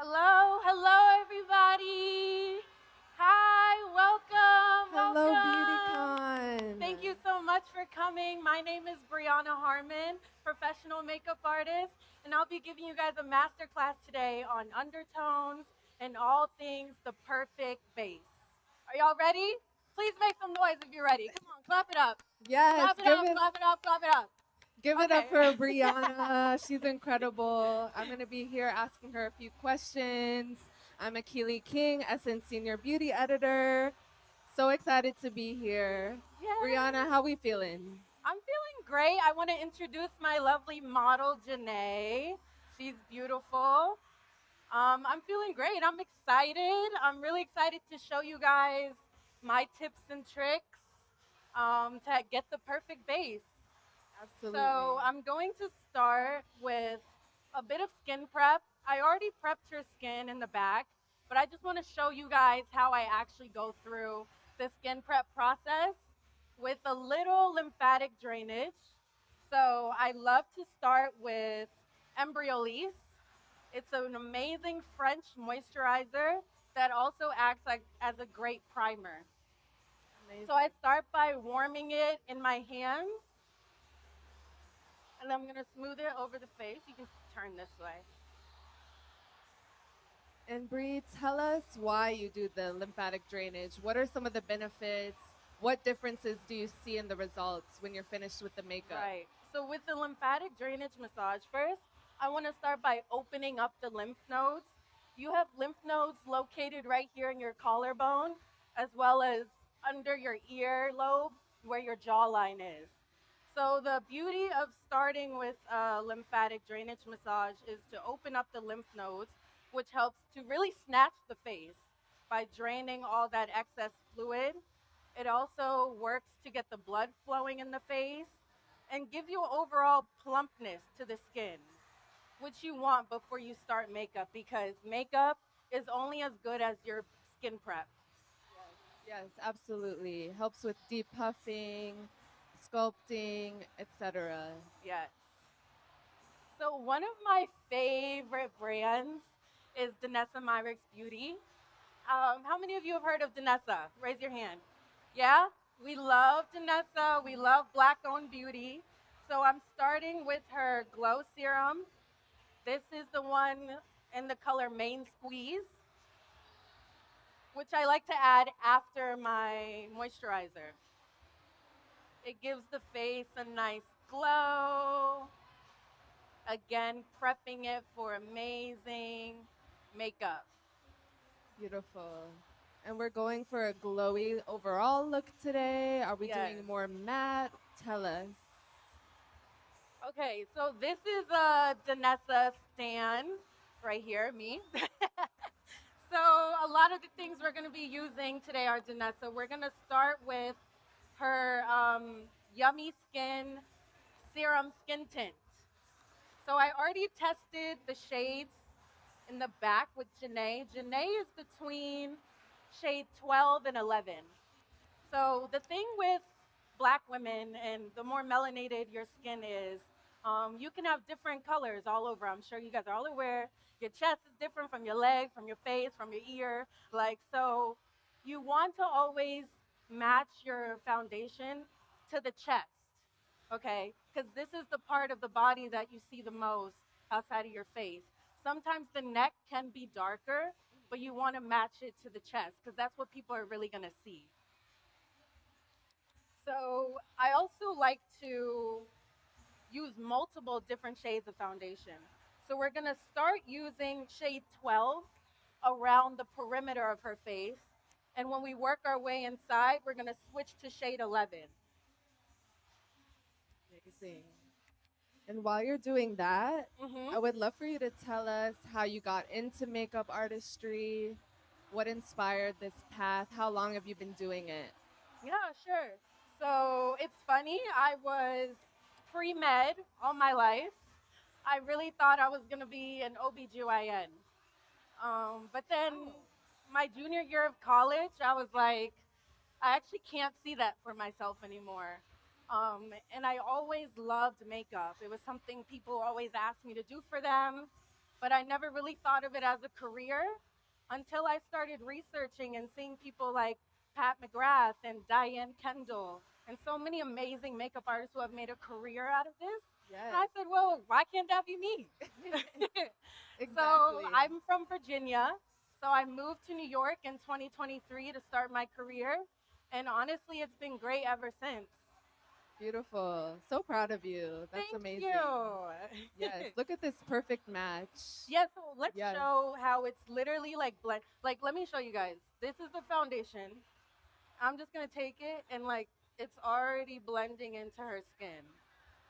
Hello, hello, everybody. Hi, welcome, Hello, welcome. BeautyCon. Thank you so much for coming. My name is Brianna Harmon, professional makeup artist, and I'll be giving you guys a masterclass today on undertones and all things the perfect base. Are y'all ready? Please make some noise if you're ready. Come on, clap it up. Yes, Clap it up, clap it up, clap it up. give it up Okay. for Brianna. She's incredible. I'm gonna be here asking her a few questions. I'm Akili King, Essence Senior Beauty Editor. So excited to be here. Brianna, Yes. how we feeling? I'm feeling great. I want to introduce my lovely model, Janae. She's beautiful. I'm feeling great. I'm excited. I'm really excited to show you guys my tips and tricks to get the perfect base. Absolutely. So I'm going to start with a bit of skin prep. I already prepped your skin in the back, but I just want to show you guys how I actually go through the skin prep process with a little lymphatic drainage. So I love to start with Embryolisse. It's an amazing French moisturizer that also acts like as a great primer. So I Amazing. start by warming it in my hands, and I'm gonna smooth it over the face. You can turn this way. And Bree, tell us why you do the lymphatic drainage. What are some of the benefits? What differences do you see in the results when you're finished with the makeup? Right. So with the lymphatic drainage massage first, I want to start by opening up the lymph nodes. You have lymph nodes located right here in your collarbone, as well as under your ear lobe where your jawline is. So the beauty of starting with a lymphatic drainage massage is to open up the lymph nodes, which helps to really snatch the face by draining all that excess fluid. It also works to get the blood flowing in the face and give you overall plumpness to the skin, which you want before you start makeup because makeup is only as good as your skin prep. Yes, absolutely. Helps with depuffing, sculpting, etc. Yes. So one of my favorite brands is Danessa Myricks Beauty. How many of you have heard of Danessa? Raise your hand. Yeah, we love Danessa. We love black-owned beauty. So I'm starting with her glow serum. This is the one in the color Main Squeeze, which I like to add after my moisturizer. It gives the face a nice glow. Again, prepping it for amazing makeup. Beautiful. And we're going for a glowy overall look today. Are we Yes. doing more matte? Tell us. Okay, so this is a Danessa Stan right here, me. So a lot of the things we're going to be using today are Danessa. We're going to start with her Yummy Skin Serum Skin Tint. So I already tested the shades in the back with Janae. Janae is between shade 12 and 11. So the thing with black women and the more melanated your skin is, you can have different colors all over. I'm sure you guys are all aware. Your chest is different from your leg, from your face, from your ear. Like, so you want to always match your foundation to the chest, okay? Because this is the part of the body that you see the most outside of your face. Sometimes the neck can be darker, but you want to match it to the chest because that's what people are really going to see. So I also like to use multiple different shades of foundation. So we're gonna start using shade 12 around the perimeter of her face. And when we work our way inside, we're gonna switch to shade 11. Amazing. And while you're doing that, Mm-hmm. I would love for you to tell us how you got into makeup artistry, what inspired this path, how long have you been doing it? Yeah, sure. So it's funny, I was pre med all my life. I really thought I was gonna be an OBGYN. But then my junior year of college, I was like, I actually can't see that for myself anymore. And I always loved makeup. It was something people always asked me to do for them. but I never really thought of it as a career until I started researching and seeing people like Pat McGrath and Diane Kendall and so many amazing makeup artists who have made a career out of this. And I Yes. said, well, why can't that be me? So Exactly. I'm from Virginia. So I moved to New York in 2023 to start my career. And honestly, it's been great ever since. Beautiful. So proud of you. That's Thank amazing. you. Yes. Look at this perfect match. Yeah, so let's Yes. show how it's literally like blend. Like, let me show you guys. This is the foundation. I'm just gonna take it and like it's already blending into her skin.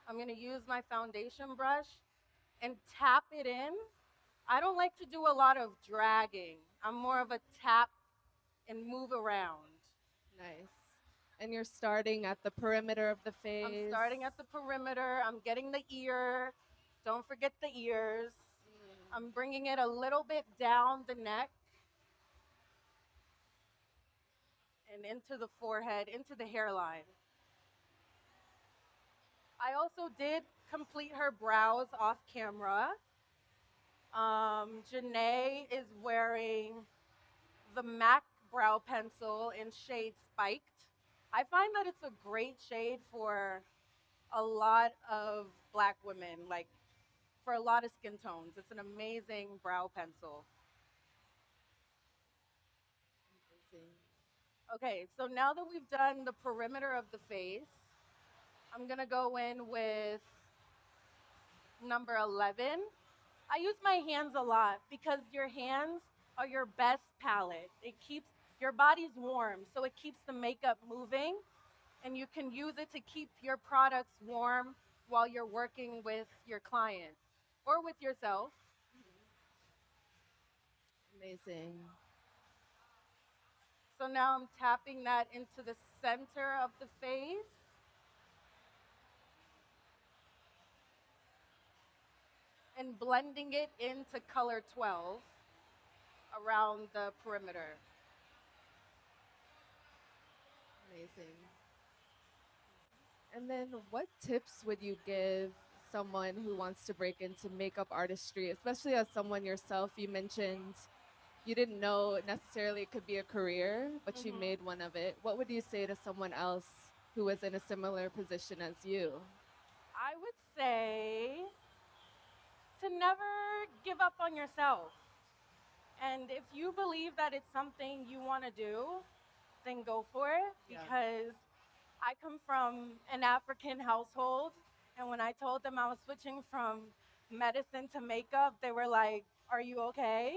I'm gonna use my foundation brush and tap it in. I don't like to do a lot of dragging. I'm more of a tap and move around. Nice. And you're starting at the perimeter of the I'm face. starting at the perimeter. I'm getting the ear. Don't forget the ears. I'm bringing it a little bit down the neck and into the forehead, into the hairline. I also did complete her brows off camera. Janae is wearing the MAC brow pencil in shade Spiked. I find that it's a great shade for a lot of black women, like for a lot of skin tones. It's an amazing brow pencil. Amazing. Okay, so now that we've done the perimeter of the face, I'm gonna go in with number 11. I use my hands a lot because your hands are your best palette. It keeps your body's warm, so it keeps the makeup moving, and you can use it to keep your products warm while you're working with your client or with yourself. Amazing. So now I'm tapping that into the center of the face. And blending it into color 12 around the perimeter. Amazing. And then what tips would you give someone who wants to break into makeup artistry, especially as someone yourself? You mentioned you didn't know necessarily it could be a career, but you Mhm. made one of it. What would you say to someone else who was in a similar position as you? I would say to never give up on yourself. And if you believe that it's something you want to do, then go for it Yeah. because I come from an African household. And when I told them I was switching from medicine to makeup, they were like, "Are you okay?"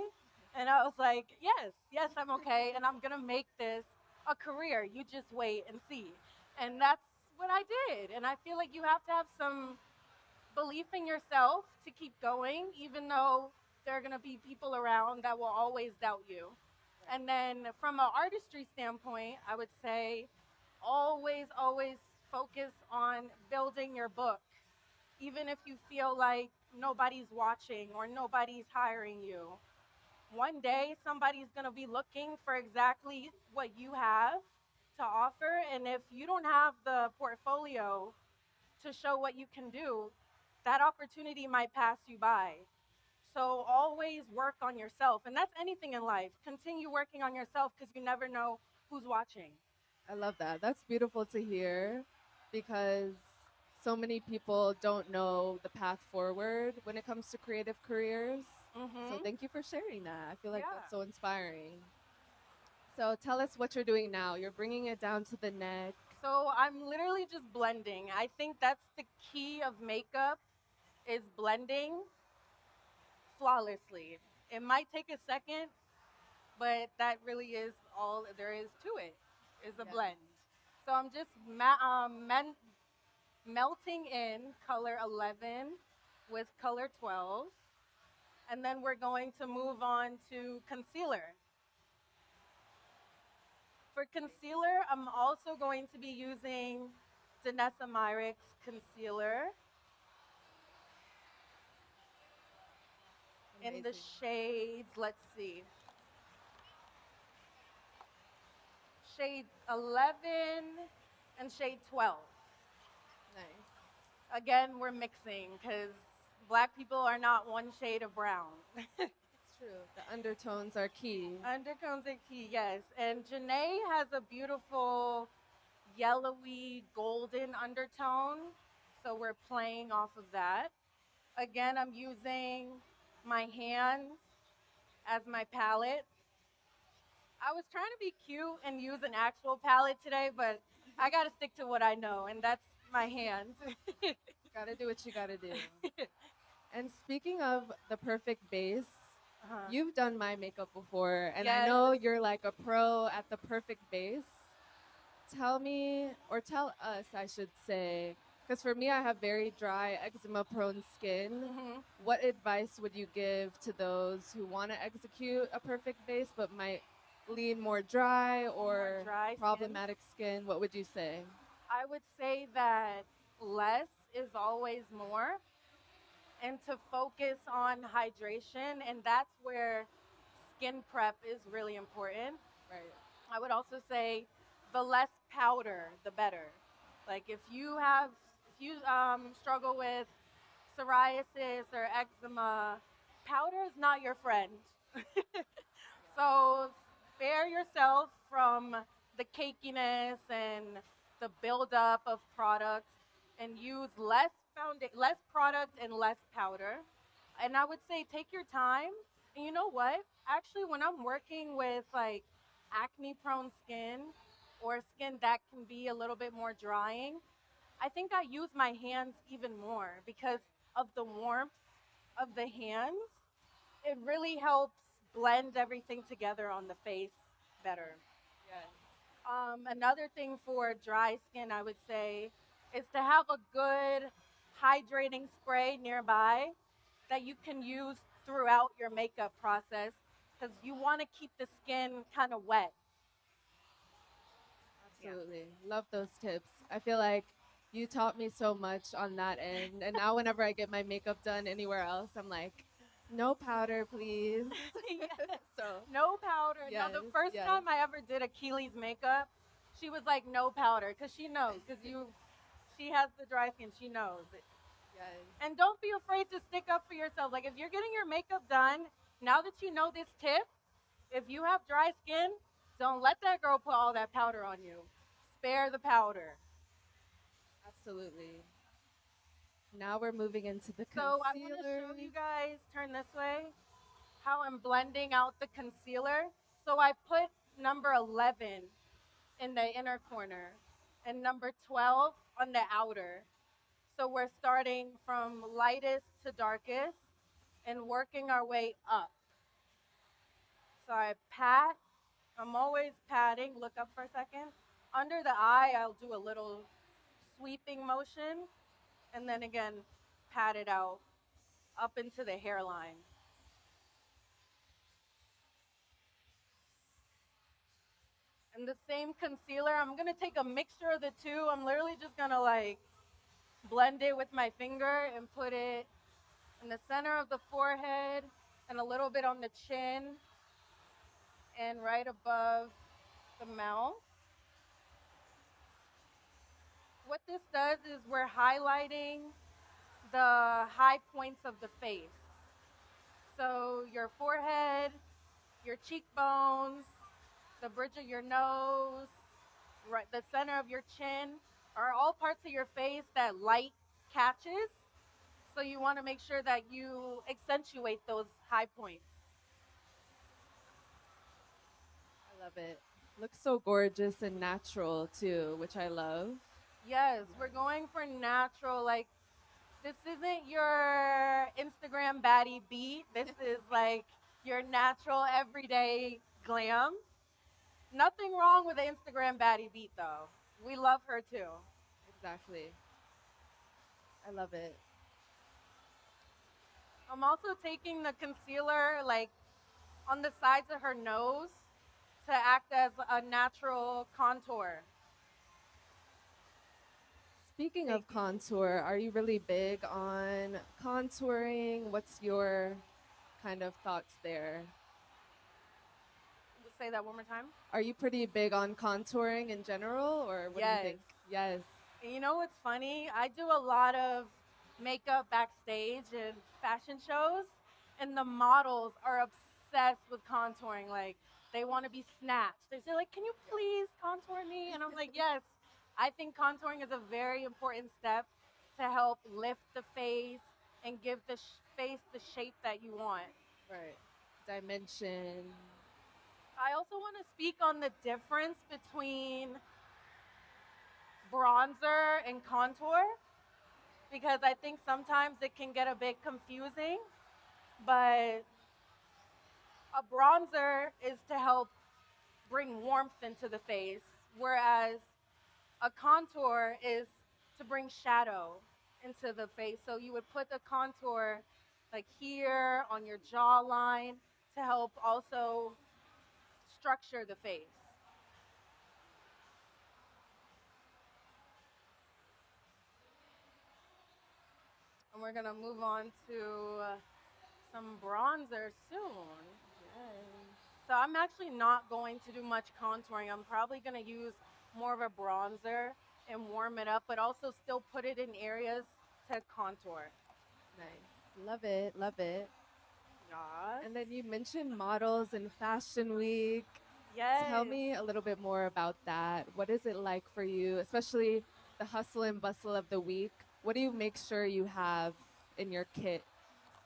And I was like, "Yes, yes, I'm okay. And I'm going to make this a career. You just wait and see." And that's what I did. And I feel like you have to have some belief in yourself to keep going, even though there are going to be people around that will always doubt you. And then from an artistry standpoint, I would say always focus on building your book. Even if you feel like nobody's watching or nobody's hiring you, one day somebody's going to be looking for exactly what you have to offer. And if you don't have the portfolio to show what you can do, that opportunity might pass you by. So always work on yourself. And that's anything in life. Continue working on yourself because you never know who's watching. I love that. That's beautiful to hear because so many people don't know the path forward when it comes to creative careers. So Mm-hmm. thank you for sharing that. I feel like Yeah. that's so inspiring. So tell us what you're doing now. You're bringing it down to the neck. So I'm literally just blending. I think that's the key of makeup is blending flawlessly. It might take a second, but that really is all there is to it. Is a Yes. blend. So I'm just melting in color 11 with color 12, and then we're going to move on to concealer. For concealer, I'm also going to be using Danessa Myricks concealer in the Amazing. shades, let's see, shade 11 and shade 12. Nice. Again, we're mixing because Black people are not one shade of brown. It's true. The undertones are key. Undertones are key, yes. And Janae has a beautiful yellowy golden undertone. So we're playing off of that. Again, I'm using my hands as my palette. I was trying to be cute and use an actual palette today, but I got to stick to what I know, and that's my hands. Gotta do what you gotta do. And speaking of the perfect base, Uh-huh. you've done my makeup before, and I Yes. know you're like a pro at the perfect base. Tell me, or tell us, I should say, because for me, I have very dry, eczema prone skin. Mhm. What advice would you give to those who want to execute a perfect base but might lean more dry More or dry skin. problematic skin? What would you say? I would say that less is always more, and to focus on hydration, and that's where skin prep is really important. Right. I would also say the less powder, the better. Like if you struggle with psoriasis or eczema, powder is not your friend. So spare yourself from the cakiness and the buildup of product, and use less product and less powder. And I would say take your time. And you know what? Actually, when I'm working with like acne prone skin or skin that can be a little bit more drying, I think I use my hands even more because of the warmth of the hands. It really helps blend everything together on the face better. Yes. Another thing for dry skin, I would say, is to have a good hydrating spray nearby that you can use throughout your makeup process because you want to keep the skin kind of wet. Yeah. Absolutely. Love those tips. I feel like you taught me so much on that end. And now, whenever I get my makeup done anywhere else, I'm like, no powder, please. Yes. So, No powder. Now, yes, the first yes, time I ever did Akili's makeup, she was like, no powder because she knows, she has the dry skin. She knows. yes. And don't be afraid to stick up for yourself. Like if you're getting your makeup done, now that you know this tip, if you have dry skin, don't let that girl put all that powder on you. Spare the powder. Absolutely. Now we're moving into the So I want to concealer. show you guys, turn this way, how I'm blending out the concealer. So I put number 11 in the inner corner and number 12 on the outer. So we're starting from lightest to darkest and working our way up. So I pat. I'm always patting. Look up for a second. Under the eye, I'll do a little sweeping motion and then again pat it out up into the hairline. And the same concealer, I'm going to take a mixture of the two. I'm literally just going to like blend it with my finger and put it in the center of the forehead and a little bit on the chin and right above the mouth. What this does is we're highlighting the high points of the face. So your forehead, your cheekbones, the bridge of your nose, right, the center of your chin are all parts of your face that light catches. So you want to make sure that you accentuate those high points. I love it. Looks so gorgeous and natural too, which I love. Yes, we're going for natural. Like, this isn't your Instagram baddie beat. This is like your natural, everyday glam. Nothing wrong with the Instagram baddie beat, though. We love her too. Exactly. I love it. I'm also taking the concealer like on the sides of her nose to act as a natural contour. Speaking of contour, are you really big on contouring? What's your kind of thoughts there? Say that one more time. Are you pretty big on contouring in general, or what do you Yes. think? Yes. And you know what's funny? I do a lot of makeup backstage and fashion shows, and the models are obsessed with contouring. Like they want to be snatched. They say like, "Can you please contour me?" And I'm like, "Yes." I think contouring is a very important step to help lift the face and give the face the shape that you want. Right. Dimension. I also want to speak on the difference between bronzer and contour because I think sometimes it can get a bit confusing, but a bronzer is to help bring warmth into the face, whereas a contour is to bring shadow into the face. So you would put the contour like here on your jawline to help also structure the face. And we're gonna move on to some bronzer soon. Yes. So I'm actually not going to do much contouring. I'm probably going to use more of a bronzer and warm it up, but also still put it in areas to contour. Nice. Love it. Love it. Yes. And then you mentioned models and Fashion Week. Tell Yes. me a little bit more about that. What is it like for you, especially the hustle and bustle of the week? What do you make sure you have in your kit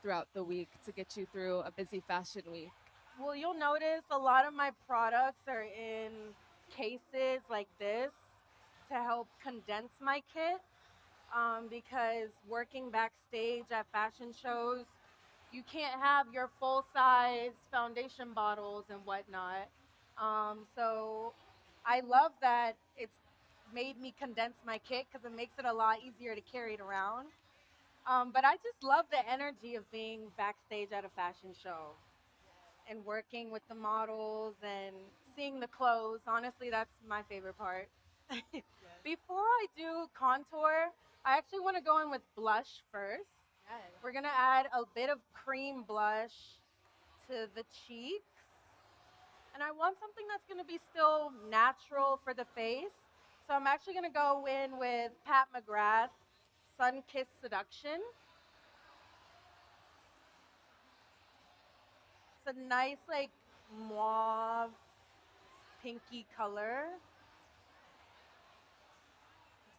throughout the week to get you through a busy fashion week? Well, you'll notice a lot of my products are in cases like this to help condense my kit because working backstage at fashion shows, you can't have your full size foundation bottles and whatnot. So I love that it's made me condense my kit because it makes it a lot easier to carry it around. But I just love the energy of being backstage at a fashion show and working with the models and seeing the clothes. Honestly, that's my favorite part. Before I do contour, I actually want to go in with blush first. Yes. We're gonna add a bit of cream blush to the cheeks. And I want something that's gonna be still natural for the face. So I'm actually gonna go in with Pat McGrath Sun Kiss Seduction. It's a nice like mauve pinky color.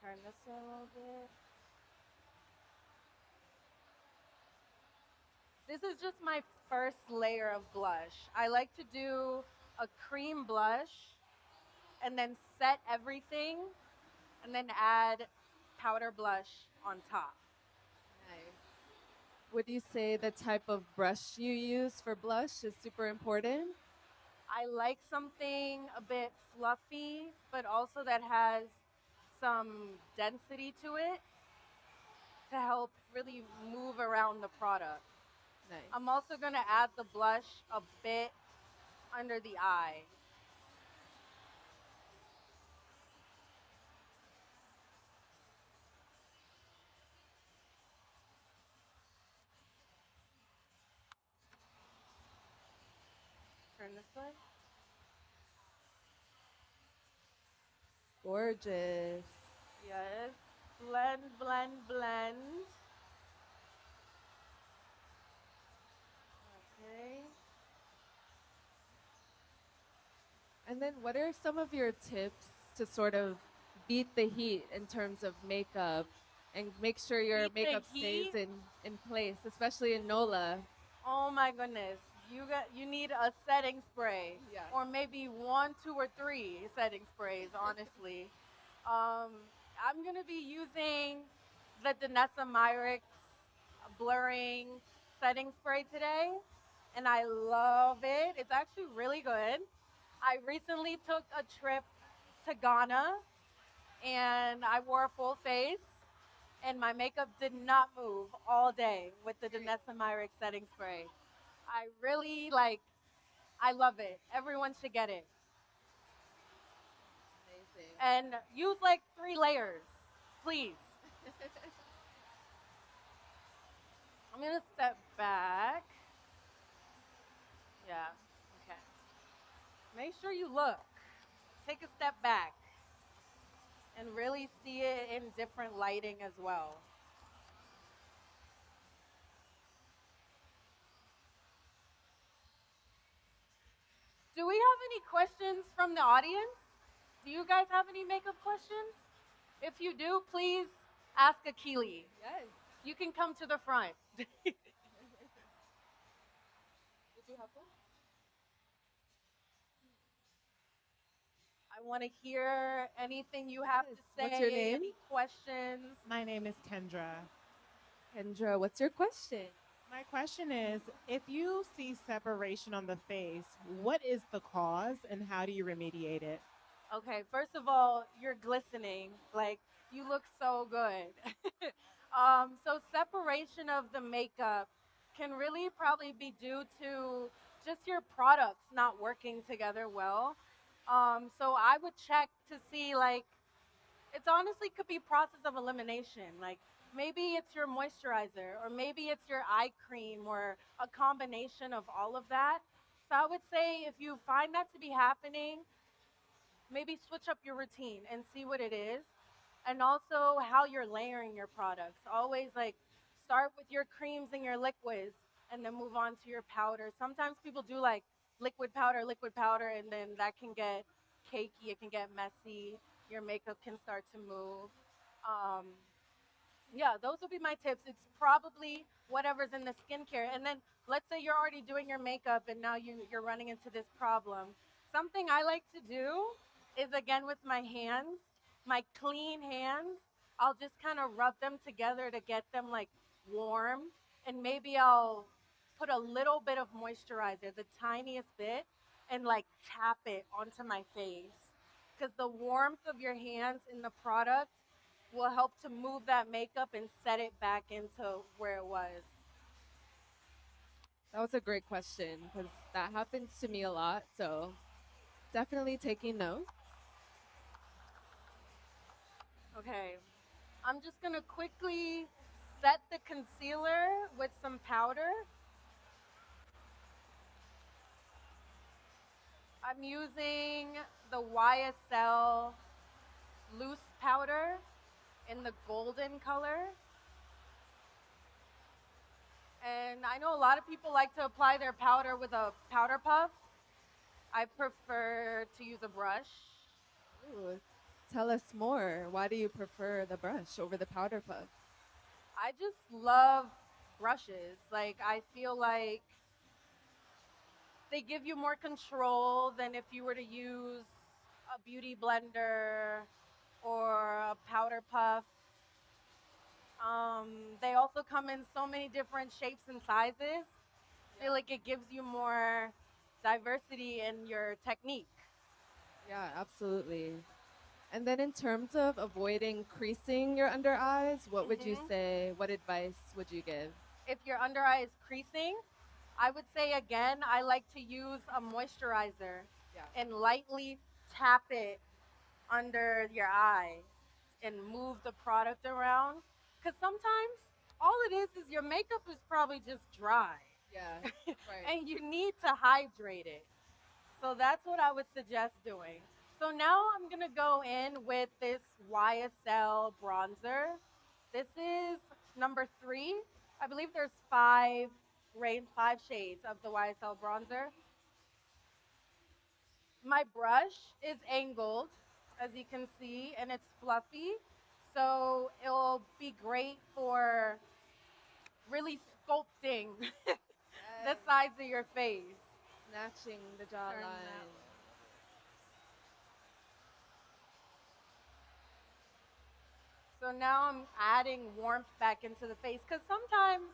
Turn this a little bit. This is just my first layer of blush. I like to do a cream blush and then set everything and then add powder blush on top. Nice. Would you say the type of brush you use for blush is super important? I like something a bit fluffy, but also that has some density to it to help really move around the product. Nice. I'm also going to add the blush a bit under the eye. Turn this way. Gorgeous. Yes. Blend, blend, blend. Okay. And then, what are some of your tips to sort of beat the heat in terms of makeup and make sure your Beat the makeup stays heat. in place, especially in NOLA? Oh my goodness. You need a setting spray. Yeah. Or maybe one, two, or three setting sprays, honestly. I'm gonna be using the Danessa Myricks blurring setting spray today. And I love it. It's actually really good. I recently took a trip to Ghana and I wore a full face and my makeup did not move all day with the Danessa Myricks setting spray. I really I love it. Everyone should get it. Amazing. And use like 3 layers, please. I'm gonna step back. Yeah, okay. Make sure you look. Take a step back and really see it in different lighting as well. Do we have any questions from the audience? Do you guys have any makeup questions? If you do, please ask Akili. Yes. You can come to the front. Did you have one? I want to hear anything you have Yes. to say. What's your name? Any questions? My name is Kendra. Kendra, what's your question? My question is, if you see separation on the face, what is the cause and how do you remediate it? Okay, first of all, you're glistening. Like, you look so good. So, separation of the makeup can really probably be due to just your products not working together well. So, I would check to see, like, it's honestly could be process of elimination. Like, maybe it's your moisturizer, or maybe it's your eye cream, or a combination of all of that. So, I would say if you find that to be happening, maybe switch up your routine and see what it is, and also how you're layering your products. Always like start with your creams and your liquids and then move on to your powder. Sometimes people do like liquid powder, and then that can get cakey, it can get messy, your makeup can start to move. um, yeah, those would be my tips. It's probably whatever's in the skincare. And then let's say you're already doing your makeup and now you're running into this problem. Something I like to do is again with my hands, my clean hands, I'll just kind of rub them together to get them like warm. And maybe I'll put a little bit of moisturizer, the tiniest bit, and like tap it onto my face. Because the warmth of your hands in the product will help to move that makeup and set it back into where it was. That was a great question because that happens to me a lot. So definitely taking notes. Okay, I'm just gonna quickly set the concealer with some powder. I'm using the YSL loose powder in the golden color. And I know a lot of people like to apply their powder with a powder puff. I prefer to use a brush. Ooh, tell us more. Why do you prefer the brush over the powder puff? I just love brushes. Like, I feel like they give you more control than if you were to use a beauty blender or a powder puff. They also come in so many different shapes and sizes. I feel like it gives you more diversity in your technique. Yeah, absolutely. And then in terms of avoiding creasing your under eyes, what would you Mhm. say? What advice would you give? If your under eye is creasing, I would say again, I like to use a moisturizer Yeah. and lightly tap it under your eye and move the product around. Because sometimes all it is your makeup is probably just dry Yeah. Right. and you need to hydrate it. So that's what I would suggest doing. So now I'm going to go in with this YSL bronzer. This is number 3. I believe there's 5 shades of the YSL bronzer. My brush is angled, as you can see, and it's fluffy. So it'll be great for really sculpting the Yes. sides of your face. Snatching the Turn that jawline. way. So now I'm adding warmth back into the face because sometimes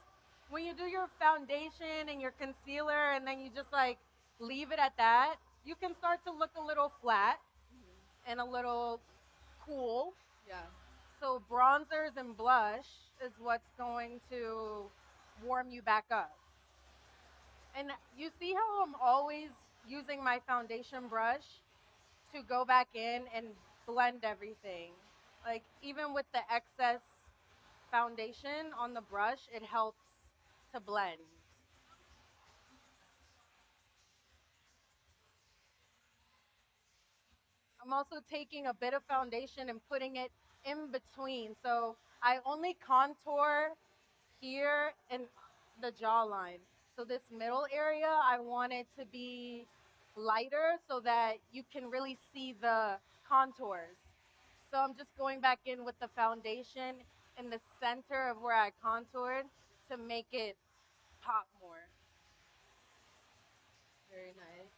when you do your foundation and your concealer and then you just like leave it at that, you can start to look a little flat and a little cool. Yeah. So bronzers and blush is what's going to warm you back up. And you see how I'm always using my foundation brush to go back in and blend everything. Like even with the excess foundation on the brush, it helps to blend. I'm also taking a bit of foundation and putting it in between. So I only contour here in the jawline. So this middle area, I want it to be lighter so that you can really see the contours. So I'm just going back in with the foundation in the center of where I contoured to make it pop more. Very nice.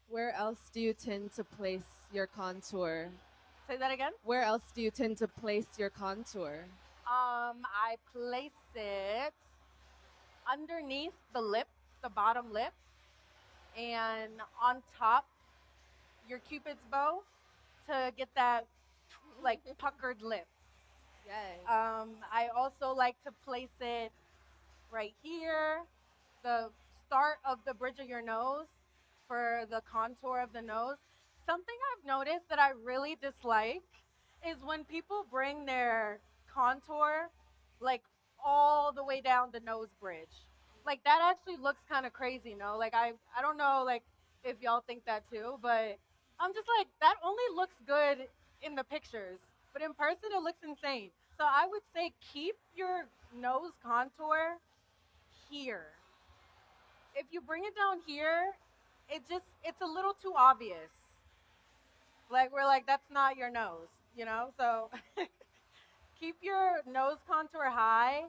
Where else do you tend to place your contour? Say that again. Where else do you tend to place your contour? I place it underneath the lip, the bottom lip, and on top your cupid's bow to get that like puckered lip. Yes. I also like to place it right here, the start of the bridge of your nose for the contour of the nose. Something I've noticed that I really dislike is when people bring their contour like all the way down the nose bridge. Like that actually looks kind of crazy, no? Like I don't know like if y'all think that too, but I'm just like that only looks good in the pictures, but in person it looks insane. So I would say keep your nose contour here. If you bring it down here, it's a little too obvious. Like we're like that's not your nose, you know? So keep your nose contour high.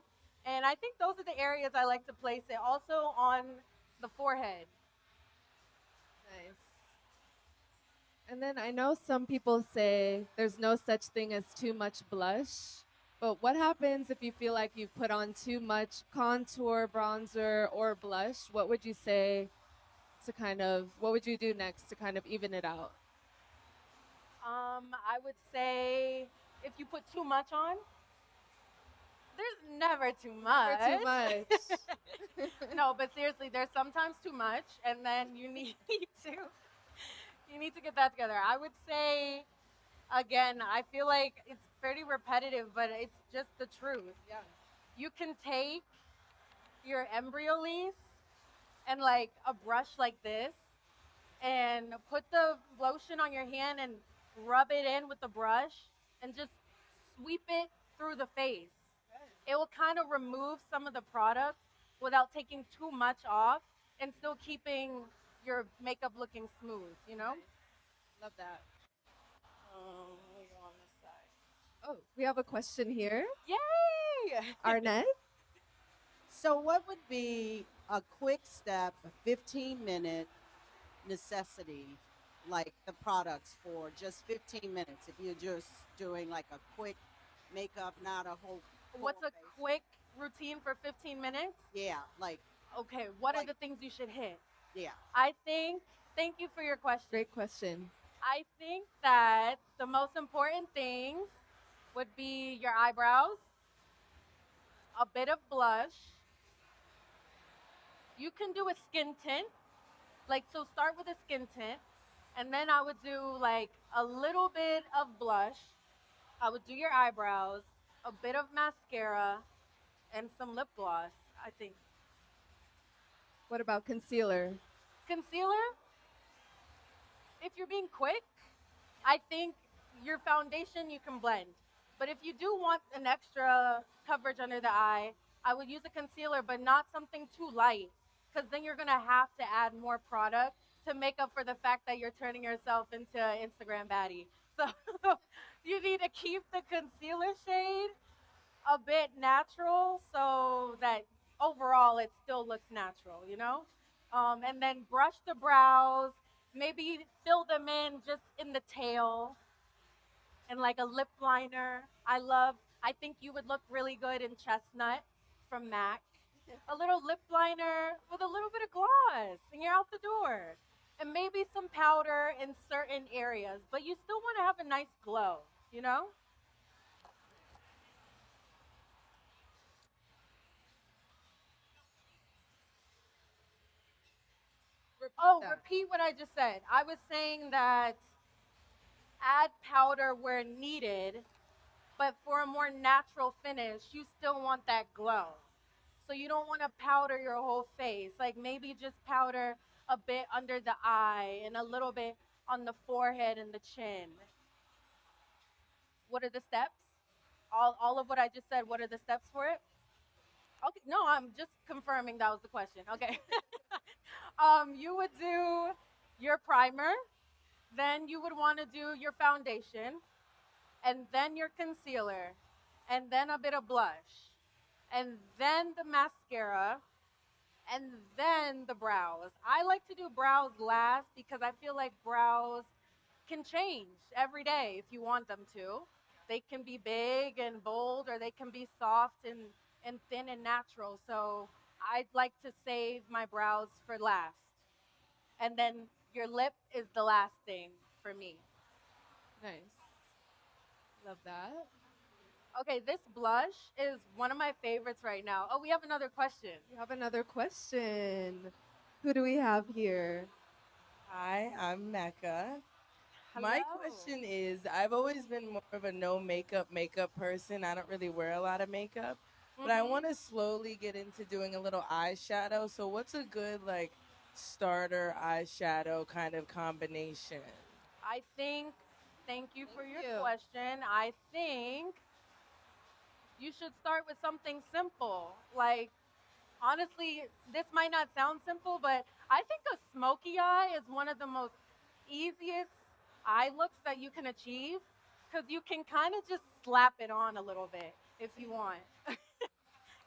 And I think those are the areas I like to place it. Also on the forehead. Nice. And then I know some people say there's no such thing as too much blush. But what happens if you feel like you've put on too much contour, bronzer, or blush? What would you say to kind of, what would you do next to kind of even it out? I would say if you put too much on, there's never too much. Never too much. No, but seriously, there's sometimes too much, and then you need to get that together. I would say again, I feel like it's pretty repetitive, but it's just the truth. Yeah. You can take your embryo leaf and like a brush like this and put the lotion on your hand and rub it in with the brush and just sweep it through the face. It will kind of remove some of the product without taking too much off and still keeping your makeup looking smooth, you know? Love that. Let me go on this side. Oh, we have a question here. Yay! Arnett? So, what would be a quick step, a 15-minute necessity, like the products for just 15 minutes? If you're just doing like a quick makeup, not a whole. What's full a face. quick routine for 15 minutes? Yeah, like, Okay, what are Like- the things you should hit? yeah. I think, thank you for your question. Great question. I think that the most important things would be your eyebrows, a bit of blush. You can do a skin tint. Like, so start with a skin tint, and then I would do like a little bit of blush. I would do your eyebrows, a bit of mascara, and some lip gloss, I think. What about concealer? Concealer, if you're being quick, I think your foundation you can blend. But if you do want an extra coverage under the eye, I would use a concealer, but not something too light, because then you're gonna have to add more product to make up for the fact that you're turning yourself into an Instagram baddie. So you need to keep the concealer shade a bit natural so that overall it still looks natural, you know? And then brush the brows, maybe fill them in just in the tail and like a lip liner. I think you would look really good in Chestnut from MAC. A little lip liner with a little bit of gloss and you're out the door. And maybe some powder in certain areas, but you still want to have a nice glow, you know? Oh, that. repeat what I just said. I was saying that add powder where needed, but for a more natural finish, you still want that glow. So you don't want to powder your whole face. Like maybe just powder a bit under the eye and a little bit on the forehead and the chin. What are the steps? All of what I just said, what are the steps for it? Okay, no, I'm just confirming that was the question. Okay. You would do your primer, then you would want to do your foundation, and then your concealer, and then a bit of blush, and then the mascara, and then the brows. I like to do brows last because I feel like brows can change every day if you want them to. They can be big and bold, or they can be soft and thin and natural. So I'd like to save my brows for last. And then your lip is the last thing for me. Nice. Love that. Okay, this blush is one of my favorites right now. Oh, we have another question. We have another question. Who do we have here? Hi, I'm Mecca. My Hello. question is I've always been more of a no makeup person. I don't really wear a lot of makeup, but I want Hmm. to slowly get into doing a little eyeshadow. So, what's a good, like, starter eyeshadow kind of combination? I think, thank you for Thank your you. question. I think you should start with something simple. Like, honestly, this might not sound simple, but I think a smoky eye is one of the most easiest eye looks that you can achieve because you can kind of just slap it on a little bit if you want.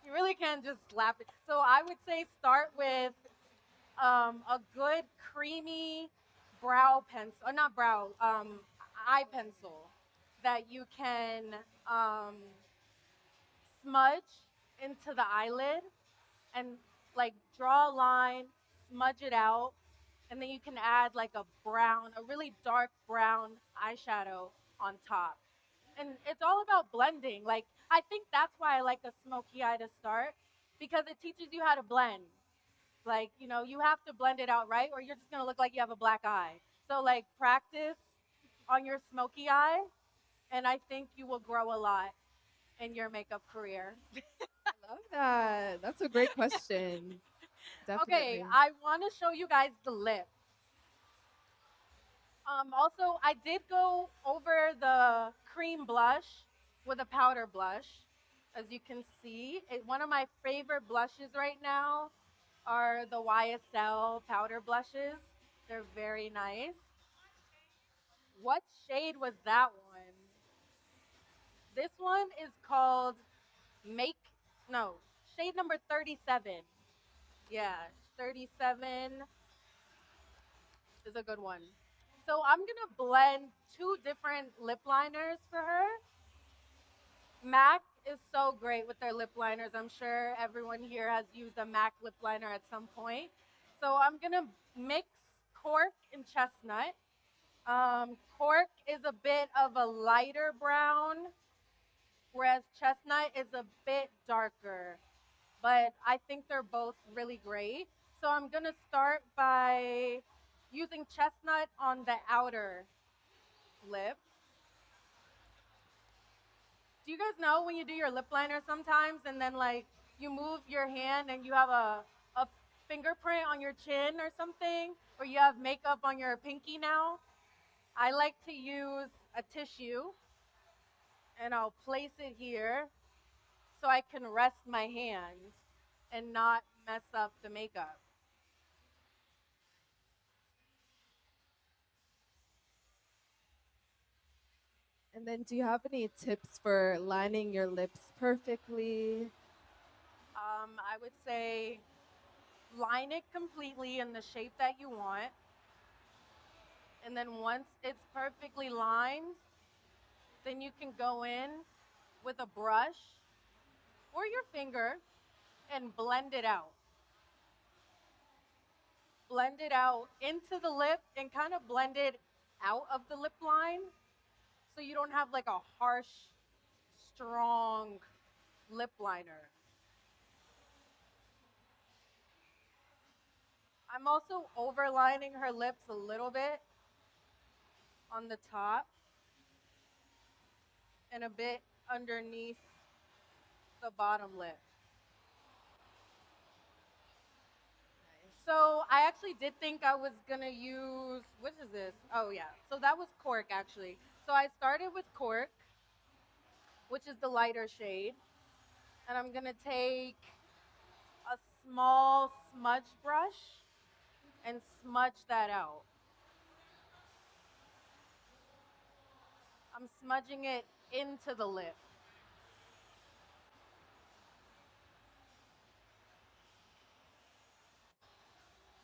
You really can just slap it. So I would say start with a good creamy brow pencil, not brow, eye pencil that you can um, smudge into the eyelid and like draw a line, smudge it out, and then you can add like a brown, a really dark brown eyeshadow on top. And it's all about blending. Like I think that's why I like a smoky eye to start because it teaches you how to blend. Like, you have to blend it out right or you're just going to look like you have a black eye. So like practice on your smoky eye and I think you will grow a lot in your makeup career. I love that. That's a great question. Okay, Definitely. I want to show you guys the lip. Also, I did go over the cream blush with a powder blush. As you can see, one of my favorite blushes right now are the YSL powder blushes. They're very nice. What shade was that one? This one is called Make, no, shade number 37. Yeah, 37 is a good one. So I'm gonna blend two different lip liners for her. MAC is so great with their lip liners. I'm sure everyone here has used a MAC lip liner at some point. So I'm gonna mix cork and chestnut. Cork is a bit of a lighter brown, whereas chestnut is a bit darker. But I think they're both really great. So I'm gonna start by using chestnut on the outer lip. Do you guys know when you do your lip liner sometimes and then like you move your hand and you have a fingerprint on your chin or something, or you have makeup on your pinky now? I like to use a tissue and I'll place it here so I can rest my hand and not mess up the makeup. And then, do you have any tips for lining your lips perfectly? I would say line it completely in the shape that you want. And then once it's perfectly lined, then you can go in with a brush or your finger and blend it out. Blend it out into the lip and kind of blend it out of the lip line so you don't have like a harsh, strong lip liner. I'm also overlining her lips a little bit on the top and a bit underneath the bottom lip. So I actually did think I was gonna use, what is this? Oh yeah, so that was cork actually. So I started with cork, which is the lighter shade, and I'm gonna take small smudge brush and smudge that out. I'm smudging it into the lip.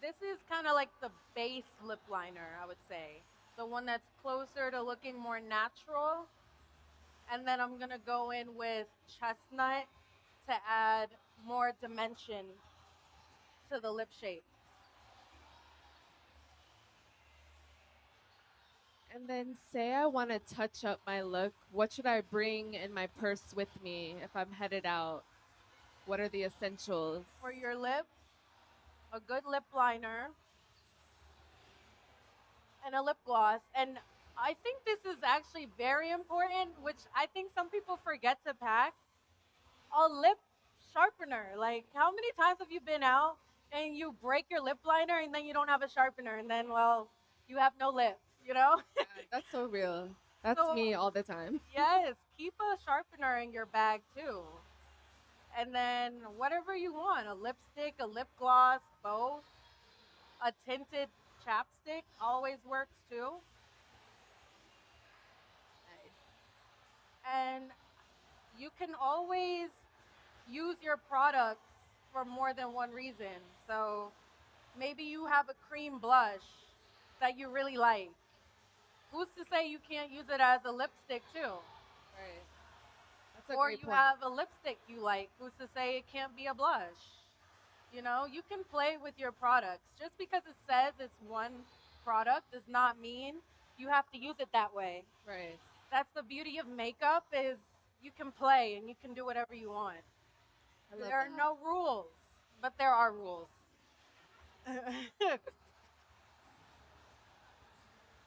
This is kind of like the base lip liner, I would say. The one that's closer to looking more natural. And then I'm going to go in with chestnut to add more dimension to the lip shape. And then say I want to touch up my look. What should I bring in my purse with me if I'm headed out? What are the essentials? For your lip, a good lip liner and a lip gloss. And I think this is actually very important, which I think some people forget to pack. A lip sharpener. Like, how many times have you been out and you break your lip liner and then you don't have a sharpener and then, well, you have no lip, you know? Yeah, that's so real. That's So, me all the time. yes, keep a sharpener in your bag too. And then whatever you want, a lipstick, a lip gloss, both. A tinted chapstick always works too. And you can always use your products for more than one reason. So maybe you have a cream blush that you really like. Who's to say you can't use it as a lipstick too? Right. That's a Or great you point. have a lipstick you like. Who's to say it can't be a blush? You know, you can play with your products. Just because it says it's one product does not mean you have to use it that way. Right. That's the beauty of makeup is you can play and you can do whatever you want. I love There are that. no rules, but there are rules.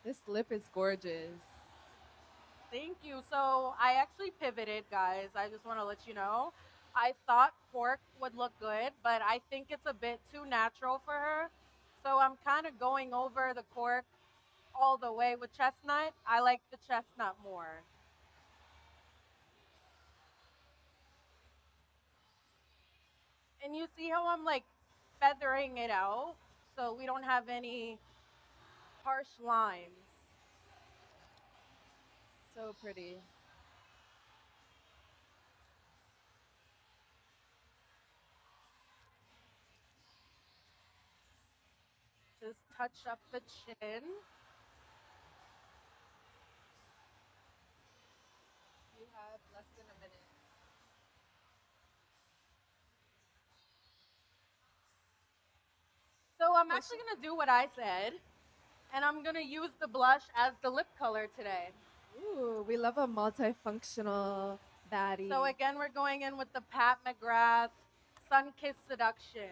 This lip is gorgeous. Thank you. So I actually pivoted, guys. I just want to let you know. I thought cork would look good, but I think it's a bit too natural for her. So I'm kind of going over the cork all the way with chestnut. I like the chestnut more. And you see how I'm like feathering it out so we don't have any harsh lines. So pretty. Just touch up the chin. You have less than a minute. So I'm Question. actually going to do what I said, and I'm going to use the blush as the lip color today. Ooh, we love a multifunctional baddie. So again, we're going in with the Pat McGrath Sun Kiss Seduction.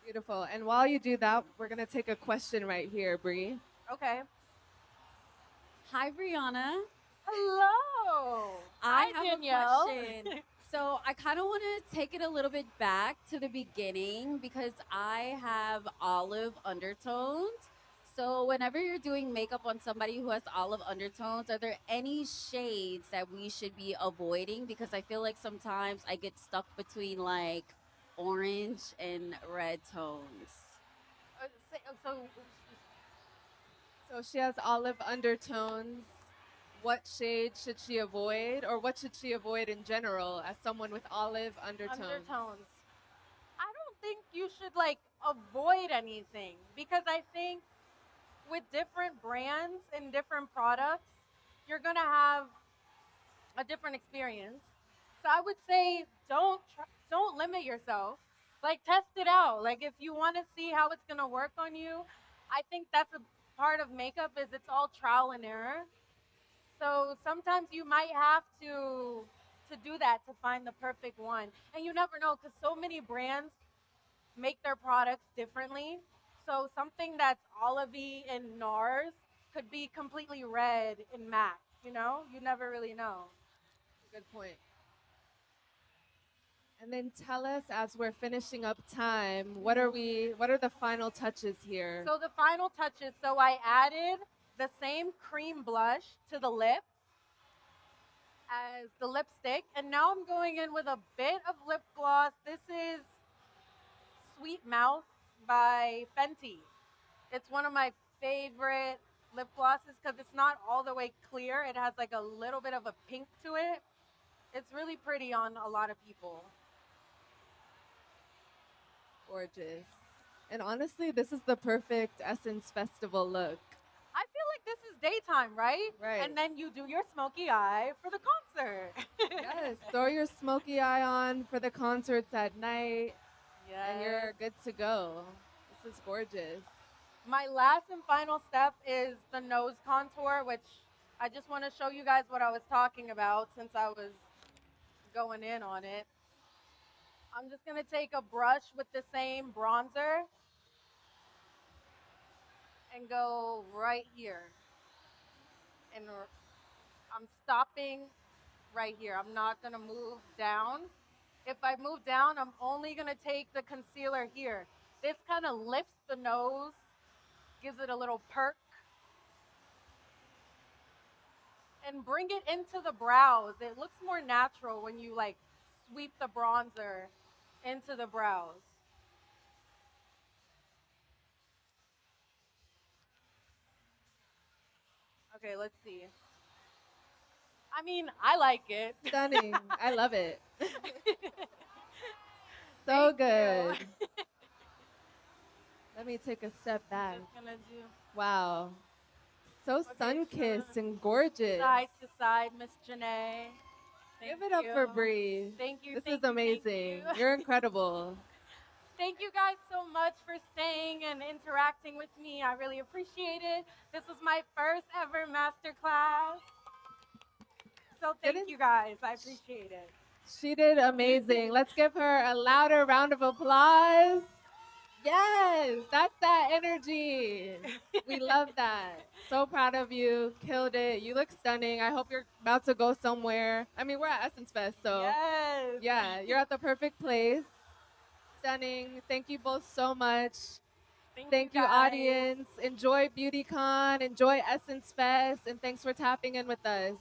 Beautiful. And while you do that, we're gonna take a question right here, Bree. Okay. Hi, Brianna. Hello. I Hi, have Danielle. a question. So I kind of want to take it a little bit back to the beginning because I have olive undertones. So whenever you're doing makeup on somebody who has olive undertones, are there any shades that we should be avoiding? Because I feel like sometimes I get stuck between like orange and red tones. So So she has olive undertones. What shade should she avoid, or what should she avoid in general as someone with olive undertones? undertones. I don't think you should like avoid anything because I think with different brands and different products, you're gonna have a different experience. So I would say don't limit yourself. Like test it out. Like if you want to see how it's gonna work on you, I think that's a part of makeup is it's all trial and error. So sometimes you might have to do that to find the perfect one, and you never know because so many brands make their products differently. So something that's olivey in NARS could be completely red in MAC. You know, you never really know. Good point. And then tell us as we're finishing up time, what are the final touches here? So the final touches. So I added the same cream blush to the lip, as the lipstick. And now I'm going in with a bit of lip gloss. This is Sweet Mouth by Fenty. It's one of my favorite lip glosses because it's not all the way clear. It has like a little bit of a pink to it. It's really pretty on a lot of people. Gorgeous. And honestly, this is the perfect Essence Festival look. I feel like this is daytime, right? Right. And then you do your smoky eye for the concert. Yes, throw your smoky eye on for the concerts at night, and you're Yes. good to go. This is gorgeous. My last and final step is the nose contour, which I just want to show you guys what I was talking about since I was going in on it. I'm just going to take a brush with the same bronzer and go right here. And I'm stopping right here. I'm not going to move down. If I move down, I'm only going to take the concealer here. This kind of lifts the nose, gives it a little perk, and bring it into the brows. It looks more natural when you like sweep the bronzer into the brows. Okay, let's see. I mean, I like it. Stunning. I love it. So Thank good. you. Let me take a step back. Just gonna do Wow. So Okay, sun-kissed sure. and gorgeous. side to side, Miss Janae. Give Thank it up for you. Bree. Thank you. This thank is you, thank amazing. you. You're incredible. Thank you guys so much for staying and interacting with me. I really appreciate it. This was my first ever masterclass. So thank Didn't- you guys. I appreciate it. She did amazing. Let's give her a louder round of applause. Yes, that's that energy. We love that. So proud of you. Killed it. You look stunning. I hope you're about to go somewhere. I mean, we're at Essence Fest, so Yes. yeah, you're at the perfect place. Stunning. Thank you both so much. Thank you, guys. audience. Enjoy BeautyCon, enjoy Essence Fest, and thanks for tapping in with us.